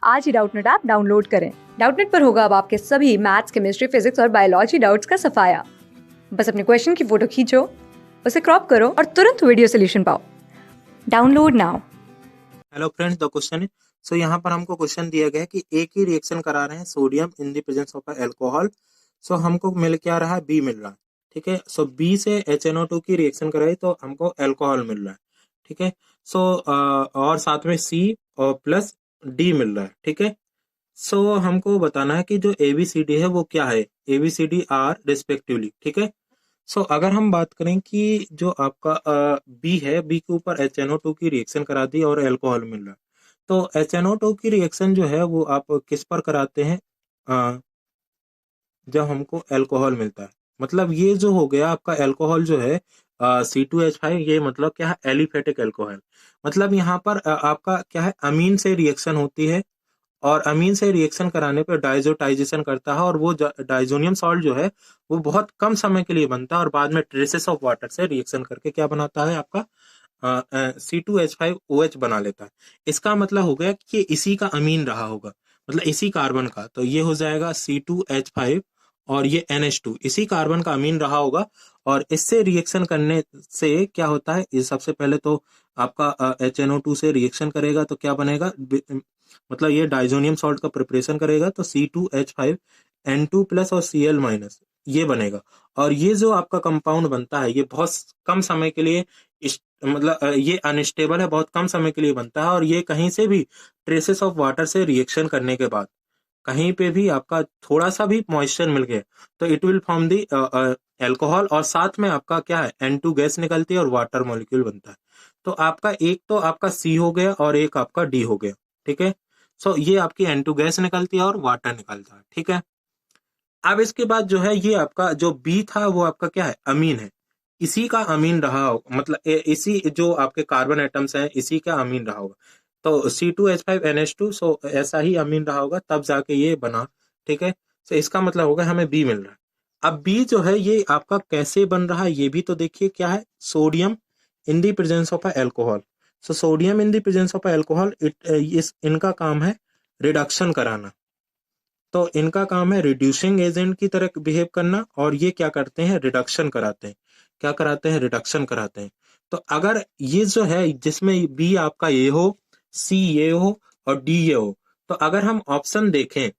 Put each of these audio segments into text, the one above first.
आज ही Doubtnut app download करें। Doubtnut पर होगा अब आपके सभी मैथ्स, केमिस्ट्री, फिजिक्स और बायोलॉजी डाउट्स का सफाया। बस अपने क्वेश्चन की फोटो खींचो, उसे क्रॉप करो और तुरंत वीडियो सोल्यूशन पाओ। Download now. Hello friends, the question so यहाँ पर हमको क्वेश्चन दिया गया है कि एक ही रिएक्शन करा रहे हैं sodium in the presence of alcohol. So हमको मिल क्या रहा है, बी मिल रहा है। ठीक है, सो बी से HNO2 की रिएक्शन कराई तो हमको अल्कोहल मिल रहा है। ठीक है, सो और साथ में सी और प्लस डी मिल रहा है। ठीक है, सो हमको बताना है कि जो ABCD है वो क्या है, ABCD आर रिस्पेक्टिवली। ठीक है, सो अगर हम बात करें कि जो आपका बी है, बी के ऊपर HNO2 की रिएक्शन करा दी और अल्कोहल मिल रहा है, तो HNO2 की रिएक्शन जो है वो आप किस पर कराते हैं, जब हमको अल्कोहल मिलता है। मतलब ये जो हो गया आपका अल्कोहल जो है C2H5, ये मतलब क्या है, एलिफेटिक अल्कोहल। मतलब यहाँ पर आपका क्या है, अमीन से रिएक्शन होती है और अमीन से रिएक्शन कराने पर डाइजोटाइजेशन करता है और वो डाइजोनियम सॉल्ट जो है वो बहुत कम समय के लिए बनता है और बाद में ट्रेसेस ऑफ वाटर से रिएक्शन करके क्या बनाता है, आपका C2H5OH बना लेता है। इसका मतलब हो गया कि ये इसी का अमीन रहा होगा, मतलब इसी कार्बन का, तो ये हो जाएगा C2H5 और ये NH2 इसी कार्बन का अमीन रहा होगा। और इससे रिएक्शन करने से क्या होता है, ये सबसे पहले तो आपका HNO2 से रिएक्शन करेगा तो क्या बनेगा, मतलब ये डाइजोनियम सॉल्ट का प्रिपरेशन करेगा तो C2H5N2 प्लस और Cl माइनस ये बनेगा। और ये जो आपका कंपाउंड बनता है ये बहुत कम समय के लिए मतलब ये अनस्टेबल है, बहुत कम समय के लिए बनता है और ये कहीं से भी ट्रेसेस ऑफ वाटर से रिएक्शन करने के बाद कहीं पे भी आपका थोड़ा सा भी मॉइस्चर मिल गया तो it will form the alcohol और साथ में आपका क्या है, N2 गैस निकलती है और वाटर मॉलिक्यूल बनता है। तो आपका एक तो आपका C हो गया और एक आपका D हो गया। ठीक है, सो ये आपकी N2 गैस निकलती है और वाटर निकलता है। ठीक है, अब इसके बाद जो है ये आपका जो बी था वो आपका क्या है, अमीन है, इसी का अमीन रहा होगा, मतलब इसी जो आपके कार्बन एटम्स हैं इसी का अमीन रहा होगा। तो C2H5NH2, सो ऐसा ही अमीन रहा होगा तब जाके ये बना। ठीक है, तो इसका मतलब होगा हमें बी मिल रहा है। अब बी जो है ये आपका कैसे बन रहा है ये भी तो देखिए, क्या है, sodium in the presence of alcohol. So sodium in the presence of alcohol, इनका काम है रिडक्शन कराना। तो इनका काम है रिड्यूसिंग एजेंट की तरह बिहेव करना और ये क्या करते हैं, रिडक्शन कराते हैं। क्या कराते हैं, रिडक्शन कराते हैं। तो अगर ये जो है जिसमें बी आपका ये हो, सी ये हो और डी ये हो, तो अगर हम ऑप्शन देखें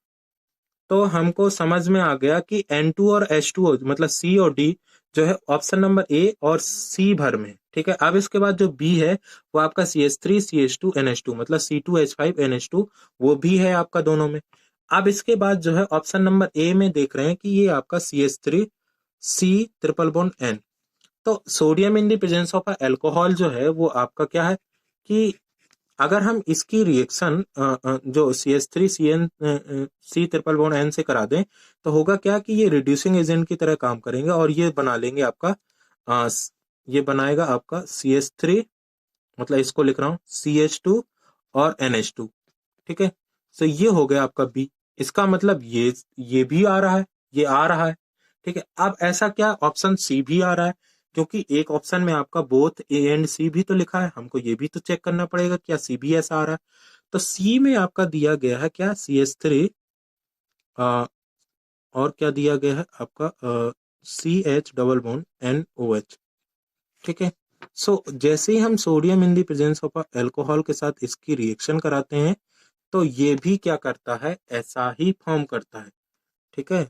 तो हमको समझ में आ गया कि N2 और H2O मतलब सी और डी जो है ऑप्शन नंबर ए और सी भर में। ठीक है, अब इसके बाद जो बी है वो आपका CH3 CH2 NH2 मतलब C2H5 NH2 वो भी है आपका दोनों में। अब इसके बाद जो है ऑप्शन नंबर ए में देख रहे हैं कि ये आपका CH3 C triple bond N। तो sodium in the presence of alcohol जो है वो आपका क्या है कि अगर हम इसकी रिएक्शन जो C ट्रिपल बॉन्ड N से करा दें तो होगा क्या कि ये रिड्यूसिंग एजेंट की तरह काम करेंगे और ये बना लेंगे आपका ये बनाएगा आपका CH3, मतलब इसको लिख रहा हूँ CH2 और NH2। ठीक है, तो ये हो गया आपका बी। इसका मतलब ये भी आ रहा है, ये आ रहा है। ठीक है, अब ऐसा क्या ऑप्शन सी भी आ रहा है, क्योंकि एक ऑप्शन में आपका बोथ ए एंड सी भी तो लिखा है, हमको ये भी तो चेक करना पड़ेगा क्या सी भी ऐसा आ रहा है। तो सी में आपका दिया गया है क्या, CH3 और क्या दिया गया है आपका CH डबल बॉन्ड NOH। ठीक है, सो जैसे ही हम sodium in the presence of alcohol के साथ इसकी रिएक्शन कराते हैं तो ये भी क्या करता है, ऐसा ही फॉर्म करता है। ठीक है,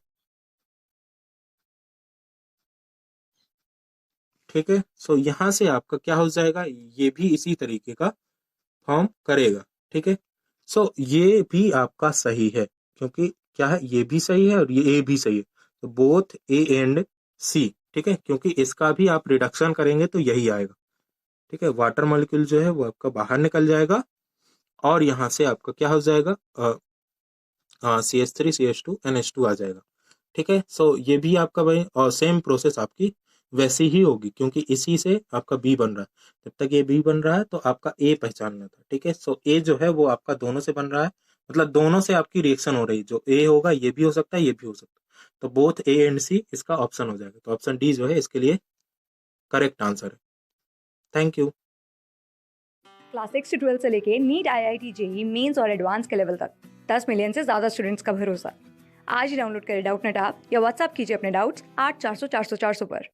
ठीक है, सो यहां से आपका क्या हो जाएगा, ये भी इसी तरीके का फॉर्म करेगा। ठीक है, सो ये भी आपका सही है, क्योंकि क्या है, ये भी सही है और ये ए भी सही है, तो बोथ ए एंड सी। ठीक है, क्योंकि इसका भी आप रिडक्शन करेंगे तो यही आएगा। ठीक है, वाटर मॉलिक्यूल जो है वो आपका बाहर निकल जाएगा और यहाँ से आपका क्या हो जाएगा, CH3 CH2 NH2 आ जाएगा। ठीक है, सो ये भी आपका भाई और सेम प्रोसेस आपकी वैसी ही होगी, क्योंकि इसी से आपका बी बन रहा है। जब तक ये बी बन रहा है तो आपका ए पहचानना था। ठीक है, सो ए जो है वो आपका दोनों से बन रहा है, मतलब दोनों से आपकी रिएक्शन हो रही है, जो ए होगा ये भी हो सकता है ये भी हो सकता है, तो बोथ ए एंड सी इसका ऑप्शन हो जाएगा। तो ऑप्शन डी जो है इसके लिए करेक्ट आंसर है। Thank you. क्लास 6 से 12 से लेके नीट, IIT, जेई मेंस और एडवांस के लेवल तक 10 मिलियन से ज्यादा स्टूडेंट्स का भरोसा। आज ही डाउनलोड करें डाउटनेट ऐप या व्हाट्सएप कीजिए अपने डाउट्स 8400 400 400 पर।